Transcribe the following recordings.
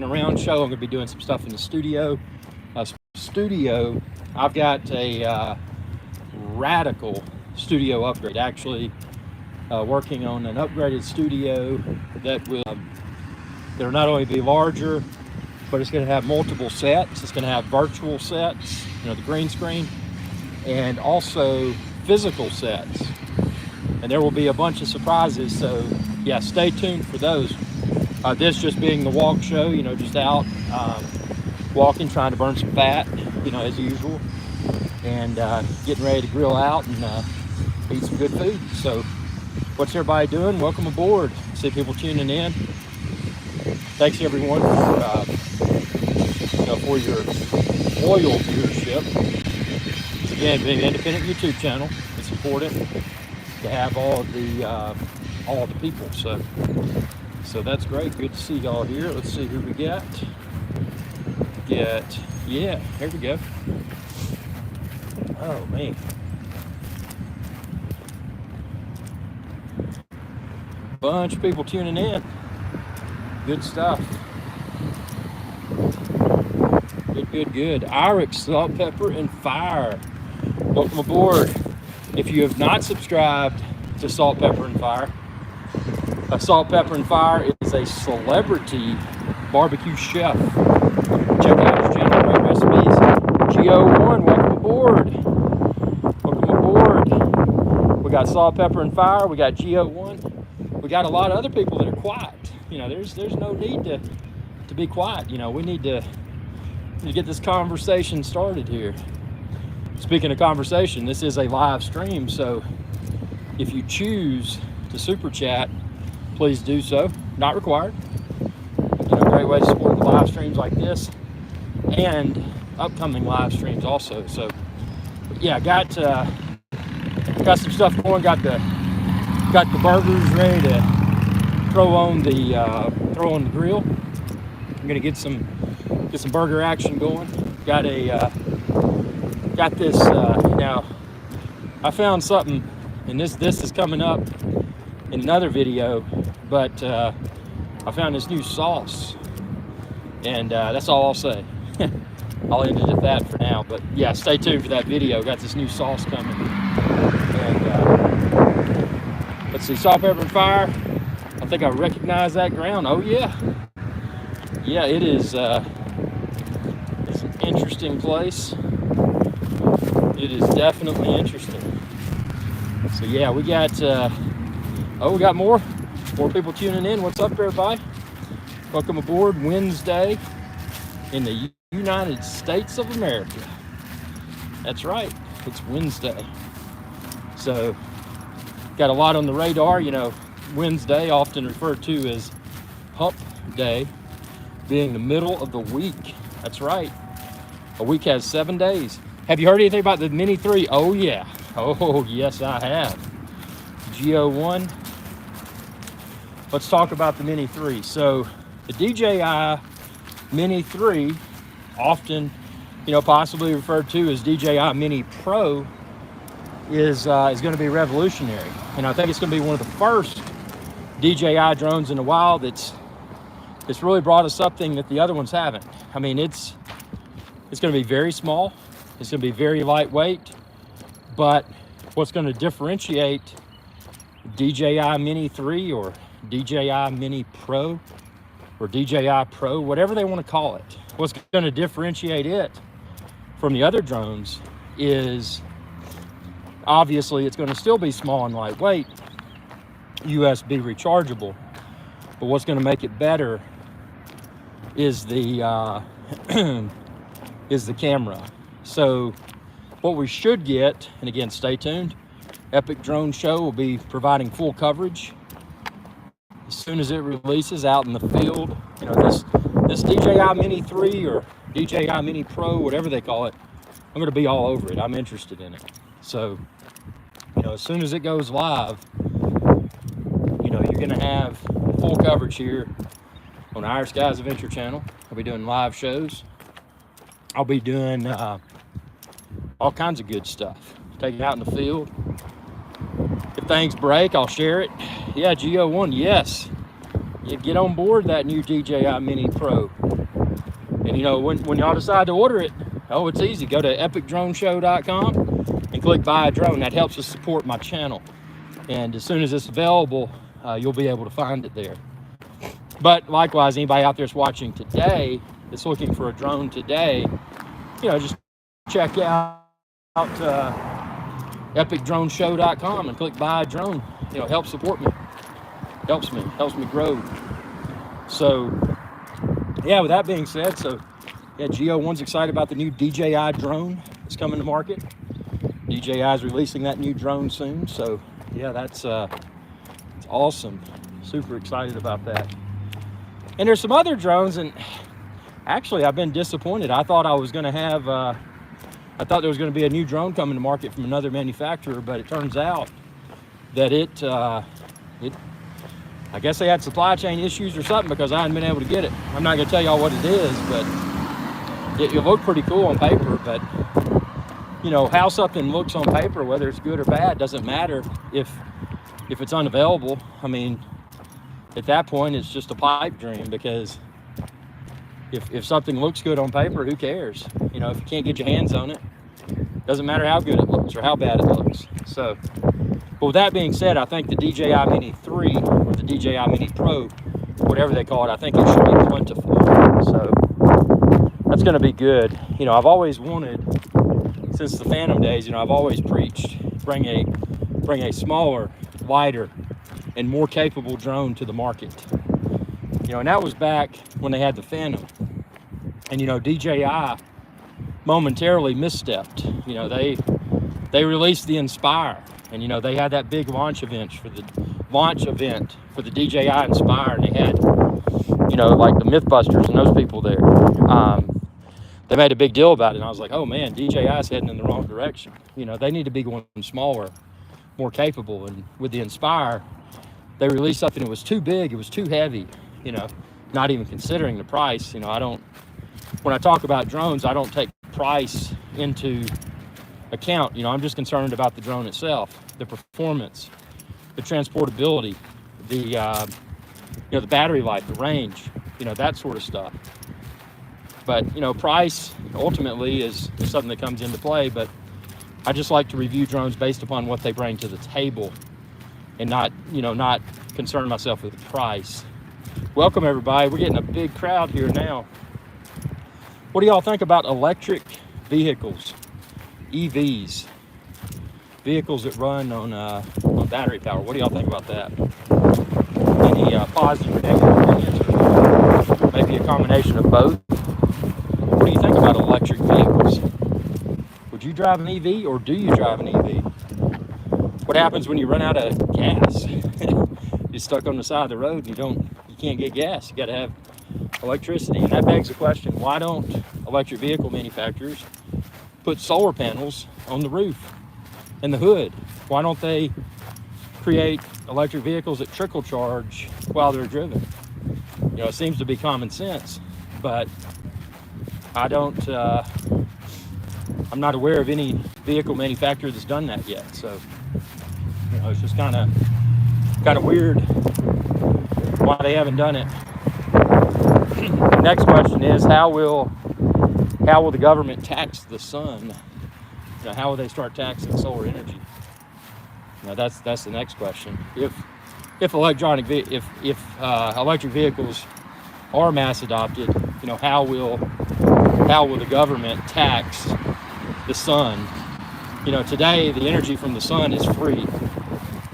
around show. I'm going to be doing some stuff in the studio. I've got a radical studio upgrade. Actually, working on an upgraded studio that will that'll not only be larger, but it's going to have multiple sets. It's going to have virtual sets, the green screen, and also physical sets. And there will be a bunch of surprises. So yeah, stay tuned for those. This just being the walk show, just out walking, trying to burn some fat, as usual, and getting ready to grill out and eat some good food. So what's everybody doing? Welcome aboard. See people tuning in. Thanks everyone for your loyal viewership. Again, being an independent YouTube channel, it's important to have all the people. So that's great. Good to see y'all here. Let's see who we got. Yeah, here we go. Oh man. Bunch of people tuning in. Good stuff. Good. Irix, Salt, Pepper, and Fire. Welcome aboard. If you have not subscribed to Salt, Pepper, and Fire, Salt, Pepper, and Fire is a celebrity barbecue chef. Check out his channel, great recipes. GO1, welcome aboard. We got Salt, Pepper, and Fire. We got GO1. We got a lot of other people that are quiet. There's no need to be quiet. We need to get this conversation started here. Speaking of conversation, this is a live stream, so if you choose to super chat, please do so. Not required. Great way to support the live streams like this and upcoming live streams also. So yeah, got some stuff going. Got the burgers ready to throw on the grill. I'm gonna get some burger action going. Got this now. I found something, and this is coming up in another video, but I found this new sauce, and that's all I'll say. I'll end it at that for now, but yeah, stay tuned for that video. Got this new sauce coming, and let's see, Salt, Pepper, and Fire. I think I recognize that ground. Oh yeah, it is. It's an interesting place. It is definitely interesting. So yeah, we got we got more people tuning in. What's up, everybody? Welcome aboard. Wednesday in the United States of America. That's right, it's Wednesday. So got a lot on the radar. Wednesday, often referred to as Hump Day, being the middle of the week. That's right. A week has 7 days. Have you heard anything about the Mini 3? Oh yeah. Oh yes, I have. GO1. Let's talk about the Mini 3. So the DJI Mini 3, often, possibly referred to as DJI Mini Pro, is going to be revolutionary. And I think it's going to be one of the first DJI drones in the wild that's really brought us something that the other ones haven't. I mean, it's going to be very small. It's going to be very lightweight. But what's going to differentiate DJI Mini 3 or DJI Mini Pro or DJI Pro, whatever they want to call it, what's going to differentiate it from the other drones is, obviously, it's going to still be small and lightweight, USB rechargeable. But what's going to make it better is the camera. So what we should get, and again, stay tuned, Epic Drone Show will be providing full coverage as soon as it releases out in the field. This DJI Mini 3 or DJI Mini Pro, whatever they call it, I'm going to be all over it. I'm interested in it. So, as soon as it goes live, you're going to have full coverage here on Our Skies Adventure channel. I'll be doing live shows. I'll be doing all kinds of good stuff. Take it out in the field. If things break, I'll share it. Yeah, GO1, yes. you get on board that new DJI Mini Pro. And you know, when y'all decide to order it, oh, it's easy. Go to epicdroneshow.com and click buy a drone. That helps us support my channel. And as soon as it's available, you'll be able to find it there. But likewise, anybody out there that's watching today, that's looking for a drone today, you know, just check out epicdroneshow.com and click buy a drone. You know, help support me. Helps me grow. So yeah, with that being said, so yeah, Geo1's excited about the new DJI drone that's coming to market. DJI is releasing that new drone soon. So yeah, that's it's awesome. Super excited about that. And there's some other drones, and actually I've been disappointed. I thought I was going to have I thought there was going to be a new drone coming to market from another manufacturer, but it turns out that I guess they had supply chain issues or something, because I hadn't been able to get it. I'm not going to tell y'all what it is, but it looked pretty cool on paper. But you know, how something looks on paper, whether it's good or bad, doesn't matter if it's unavailable. I mean, at that point, it's just a pipe dream, because if something looks good on paper, who cares? You know, if you can't get your hands on it, doesn't matter how good it looks or how bad it looks. So, but with that being said, I think the DJI Mini 3 or the DJI Mini Pro, whatever they call it, I think it should be plentiful. So that's going to be good. You know, I've always wanted, since the Phantom days, you know, I've always preached, bring a smaller, lighter, and more capable drone to the market. You know, and that was back when they had the Phantom. And, you know, DJI momentarily misstepped. You know, they released the Inspire, and, you know, they had that big launch event for the DJI Inspire, and they had, you know, like the Mythbusters and those people there. They made a big deal about it, and I was like, oh man, DJI's heading in the wrong direction. You know, they need to be going smaller, more capable. And with the Inspire, they released something that was too big, it was too heavy, you know, not even considering the price. You know, when I talk about drones, I don't take price into account. You know, I'm just concerned about the drone itself, the performance, the transportability, the the battery life, the range, you know, that sort of stuff. But, you know, price ultimately is something that comes into play. But I just like to review drones based upon what they bring to the table, and not concern myself with the price. Welcome everybody. We're getting a big crowd here now. What do y'all think about electric vehicles, EVs, vehicles that run on battery power? What do y'all think about that? Any positive or negative opinions? Maybe a combination of both. What do you think about electric vehicles? Would you drive an EV, or do you drive an EV? What happens when you run out of gas? You're stuck on the side of the road and you can't get gas. You got to have electricity. And that begs the question, why don't electric vehicle manufacturers put solar panels on the roof and the hood? Why don't they create electric vehicles that trickle charge while they're driven? You know, it seems to be common sense, but I'm not aware of any vehicle manufacturer that's done that yet. So, you know, it's just kind of weird why they haven't done it. Next question is, how will the government tax the sun? You know, how will they start taxing solar energy? You know, that's the next question. If electric vehicles are mass adopted, you know, how will the government tax the sun? You know, today the energy from the sun is free,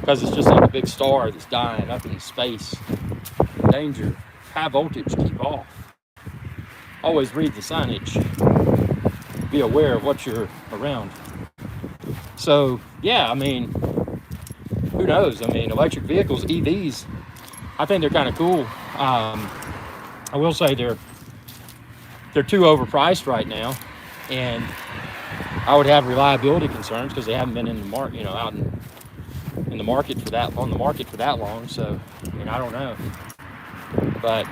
because it's just like a big star that's dying up in space. Danger, high voltage, keep off. Always read the signage. Be aware of what you're around. So yeah, I mean, who knows? I mean, electric vehicles, EVs, I think they're kind of cool. I will say they're too overpriced right now, and I would have reliability concerns because they haven't been in the market, you know, out in the market for that long. So, I mean, I don't know, but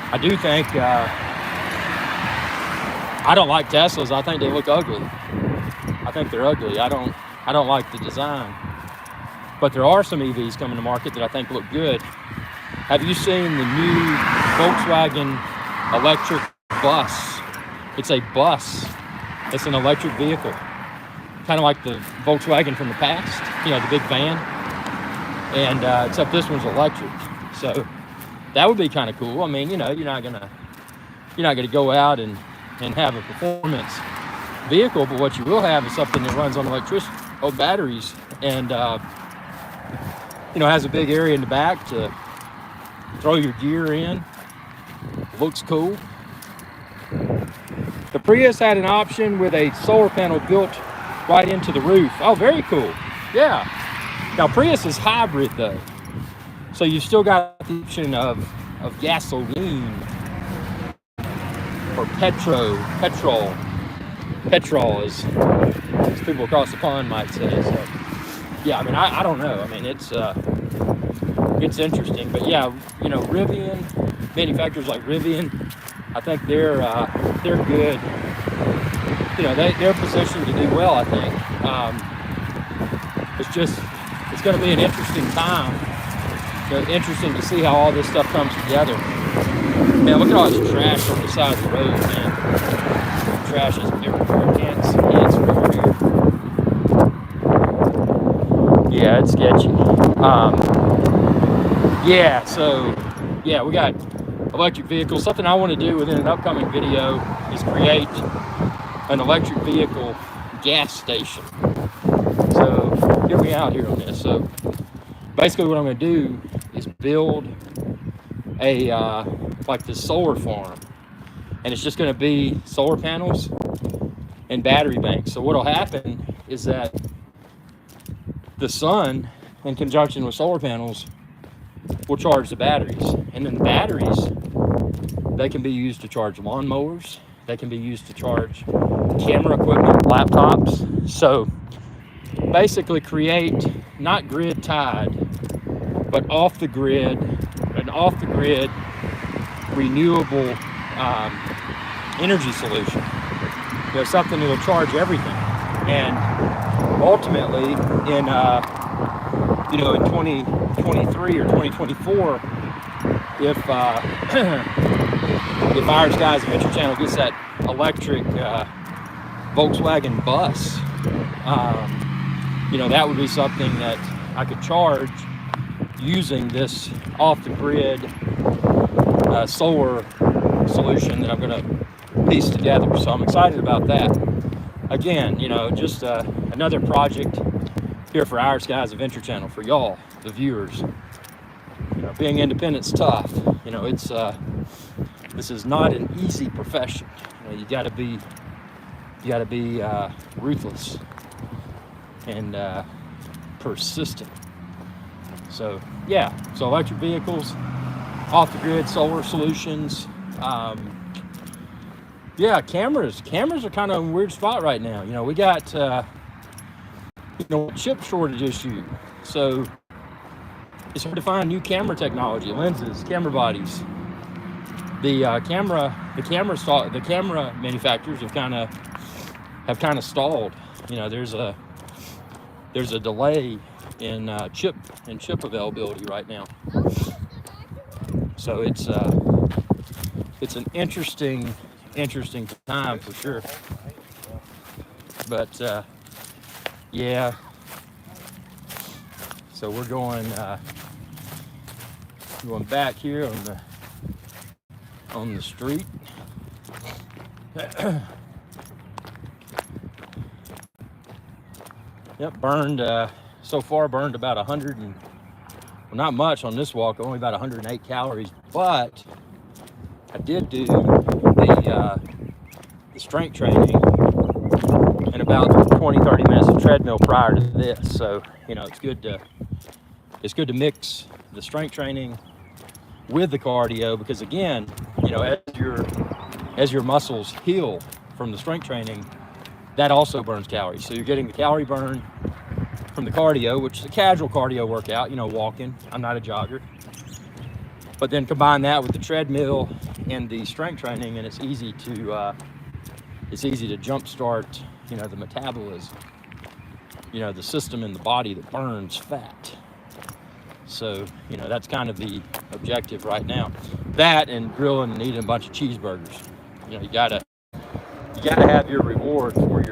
I do think I don't like Teslas. I think they look ugly. I think they're ugly. I don't like the design. But there are some EVs coming to market that I think look good. Have you seen the new Volkswagen electric bus? It's a bus. It's an electric vehicle. Kind of like the Volkswagen from the past, you know, the big van. And except this one's electric. So that would be kind of cool. I mean, you know, you're not gonna go out and have a performance vehicle, but what you will have is something that runs on electricity, on batteries, and you know, has a big area in the back to throw your gear in. Looks cool. The Prius had an option with a solar panel built right into the roof. Oh, very cool. Yeah. Now Prius is hybrid though, so you've still got the option of gasoline or petrol, as people across the pond might say. So yeah, I mean, I don't know. I mean, it's interesting, but yeah, you know, Rivian, manufacturers like Rivian, I think they're good. You know, they're positioned to do well, I think. It's going to be an interesting time. You know, interesting to see how all this stuff comes together. Man, look at all this trash on the side of the road, man. Trash is everywhere. It's over here. Yeah, it's sketchy. Yeah, so, yeah, we got electric vehicles. Something I want to do within an upcoming video is create an electric vehicle gas station. So, hear me out here on this. So, basically what I'm going to do is build a, like this solar farm. And it's just going to be solar panels and battery banks. So what'll happen is that the sun, in conjunction with solar panels, will charge the batteries. And then the batteries, they can be used to charge lawnmowers. They can be used to charge camera equipment, laptops. So basically create not grid tied, but off the grid, an off the grid renewable energy solution. You know, something that will charge everything. And ultimately, in you know, in 2023 or 2024, if Our Skies Adventure Channel gets that electric Volkswagen bus, you know, that would be something that I could charge using this off-the-grid solar solution that I'm going to piece together. So I'm excited about that. Again, you know, just another project here for Our Skies Adventure Channel, for y'all, the viewers. You know, being independent's tough. You know, it's this is not an easy profession. You know, you got to be ruthless and persistent. So yeah, so electric vehicles, off the grid solar solutions. Yeah, cameras are kind of in a weird spot right now. You know, we got you know, chip shortage issue, so it's hard to find new camera technology, lenses, camera bodies. The camera manufacturers have kind of stalled. You know, there's a delay in chip availability right now. So it's an interesting time for sure. But yeah, so we're going back here on the street. Yep, burned so far about 100 and, well, not much on this walk, only about 108 calories, but I did do the strength training and about 20-30 minutes of treadmill prior to this. So, you know, it's good to mix the strength training with the cardio, because again, you know, as your muscles heal from the strength training, that also burns calories. So you're getting the calorie burn from the cardio, which is a casual cardio workout, you know, walking. I'm not a jogger. But then combine that with the treadmill and the strength training, and it's easy to jumpstart, you know, the metabolism. the system in the body that burns fat. So, that's kind of the objective right now. That and grilling and eating a bunch of cheeseburgers. You gotta have your reward for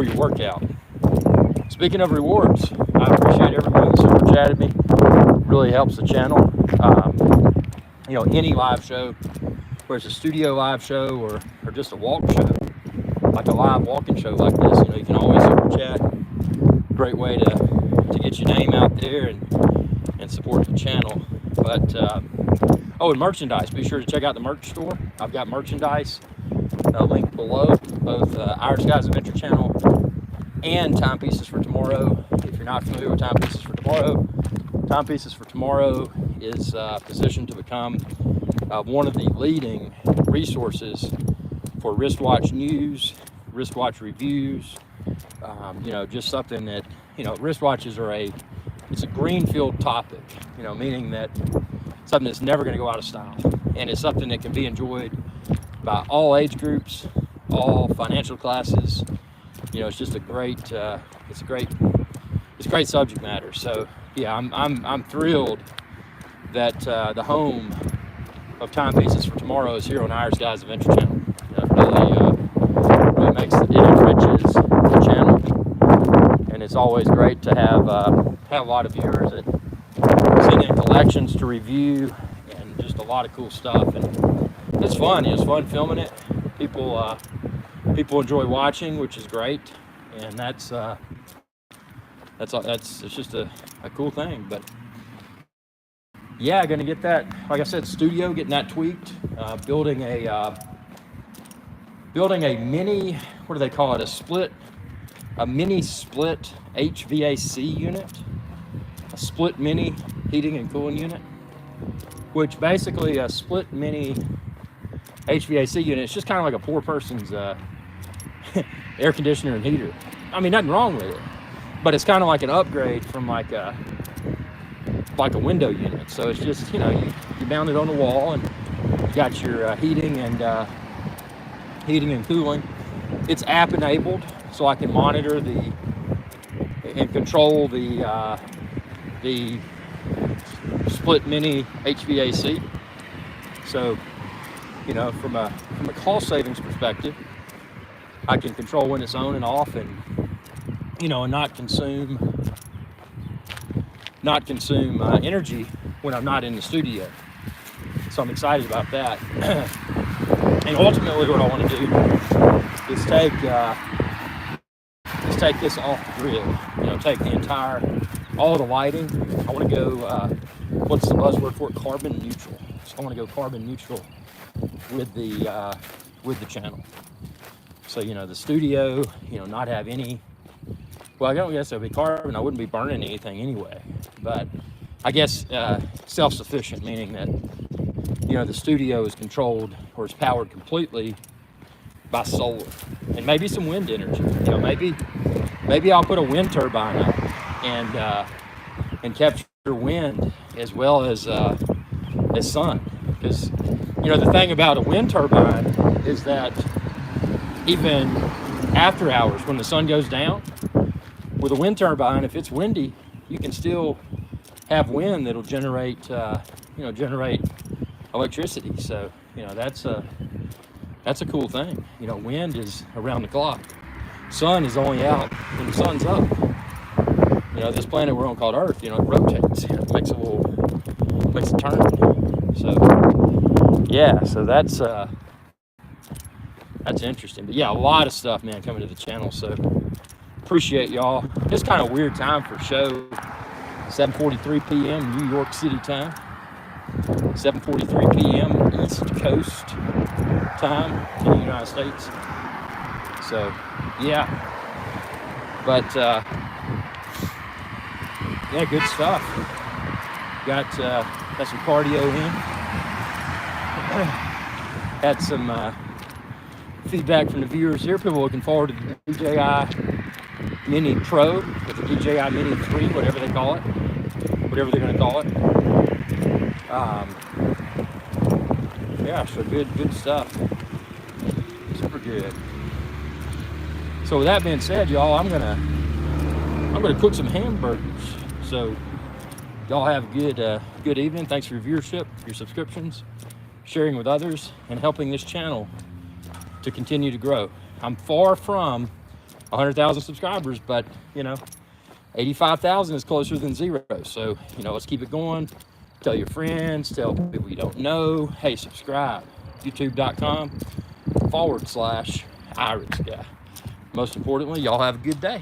your workout. Speaking of rewards, I appreciate everyone that super chatted me. It really helps the channel. Any live show, whether it's a studio live show or just a walk show, like a live walking show like this, you can always super chat. Great way to get your name out there and support the channel. But and merchandise. Be sure to check out the merch store. I've got merchandise linked below, both Our Skies Adventure channel and Timepieces for Tomorrow. If you're not familiar with Timepieces for Tomorrow is positioned to become one of the leading resources for wristwatch news, wristwatch reviews. Just something that wristwatches are it's a greenfield topic. Meaning that something that's never going to go out of style, and it's something that can be enjoyed by all age groups, all financial classes. It's just a great subject matter. So yeah, I'm thrilled that the home of Timepieces for Tomorrow is here on Our Skies Adventure channel. Really enriches the channel, and it's always great to have a lot of viewers that send in collections to review, and just a lot of cool stuff. And it's fun. It's fun filming it. People enjoy watching, which is great, and that's it's just a cool thing. But yeah, gonna get that, like I said, studio, getting that tweaked, building a mini, what do they call it? A mini split HVAC unit, a split mini heating and cooling unit, which basically a split mini HVAC unit, it's just kind of like a poor person's air conditioner and heater. I mean, nothing wrong with it, but it's kind of like an upgrade from like a window unit. So it's just, you mount it on the wall, and you got your heating and cooling. It's app enabled, so I can monitor and control the split mini HVAC. So, from a cost savings perspective, I can control when it's on and off, and and not consume energy when I'm not in the studio. So I'm excited about that. And ultimately, what I want to do is take this off the grid. Take all the lighting. I want to go. What's the buzzword for it? Carbon neutral. So I want to go carbon neutral with the channel. So the studio, not have any. Well, I don't guess it would be carbon. I wouldn't be burning anything anyway. But I guess self-sufficient, meaning that the studio is controlled or is powered completely by solar and maybe some wind energy. Maybe I'll put a wind turbine up and capture wind as well as sun. Because the thing about a wind turbine is that even after hours, when the sun goes down, with a wind turbine, if it's windy, you can still have wind that'll generate electricity. So that's a cool thing. Wind is around the clock. Sun is only out when the sun's up. This planet we're on called Earth, it rotates. It makes a turn. So yeah, so that's interesting. But yeah, a lot of stuff, man, coming to the channel. So appreciate y'all. It's kind of a weird time for a show. 7:43 p.m. New York City time. 7:43 p.m. East Coast time in the United States. So yeah, but yeah, good stuff. Got some cardio in. Had some feedback from the viewers here. People looking forward to the DJI Mini Pro with the DJI Mini 3, whatever they call it, whatever they're going to call it. Yeah, so good stuff. Super good. So with that being said, y'all, I'm gonna I'm gonna cook some hamburgers. So y'all have a good evening. Thanks for your viewership, your subscriptions, sharing with others, and helping this channel to continue to grow. I'm far from 100,000 subscribers, but 85,000 is closer than zero. So let's keep it going. Tell your friends, tell people you don't know. Hey, subscribe. YouTube.com/Iris Guy. Most importantly, y'all have a good day.